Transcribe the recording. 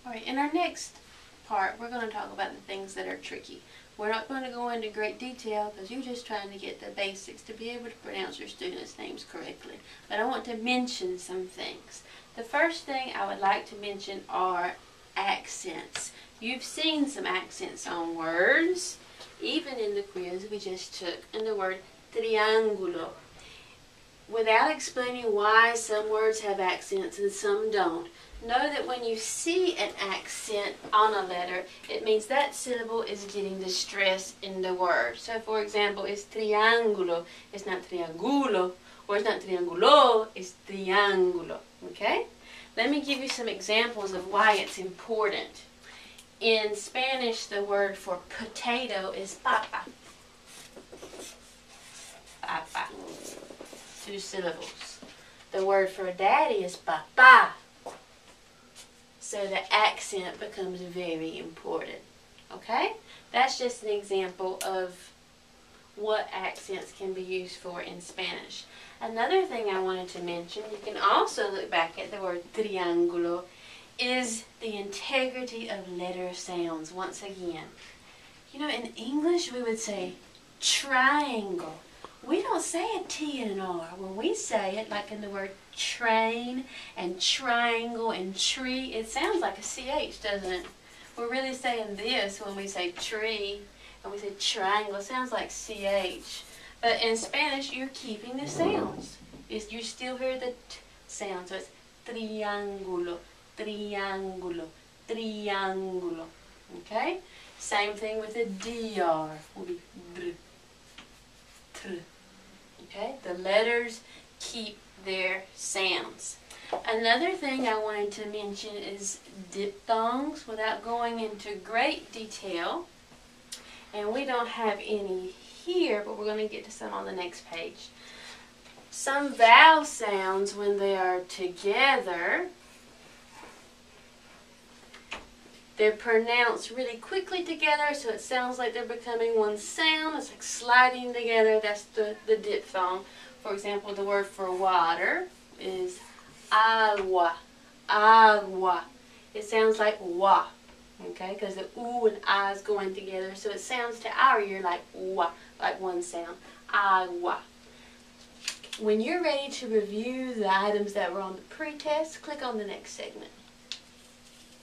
Alright, in our next part, we're going to talk about the things that are tricky. We're not going to go into great detail because you're just trying to get the basics to be able to pronounce your students' names correctly. But I want to mention some things. The first thing I would like to mention are accents. You've seen some accents on words, even in the quiz we just took, in the word triángulo. Without explaining why some words have accents and some don't, know that when you see an accent on a letter, it means that syllable is getting the stress in the word. So for example, it's triángulo, it's not triángulo, or it's not triángulo, it's triángulo. Okay? Let me give you some examples of why it's important. In Spanish, the word for potato is papa. Papa. 2 syllables. The word for daddy is papá. So the accent becomes very important. Okay? That's just an example of what accents can be used for in Spanish. Another thing I wanted to mention, you can also look back at the word triángulo, is the integrity of letter sounds once again. You know, in English we would say triangle. We don't say a T and an R. When we say it, like in the word train and triangle and tree, it sounds like a CH, doesn't it? We're really saying this when we say tree and we say triangle. It sounds like CH. But in Spanish, you're keeping the sounds. You still hear the T sound. So it's triángulo, triángulo, triángulo. Okay? Same thing with the DR. Will be dr, tr. Okay? The letters keep their sounds. Another thing I wanted to mention is diphthongs without going into great detail. And we don't have any here, but we're going to get to some on the next page. Some vowel sounds, when they are together, they're pronounced really quickly together, so it sounds like they're becoming one sound. It's like sliding together. That's the diphthong. For example, the word for water is agua, agua. It sounds like wa, okay, because the oo and ah is going together, so it sounds to our ear like wa, like one sound, agua. When you're ready to review the items that were on the pretest, click on the next segment.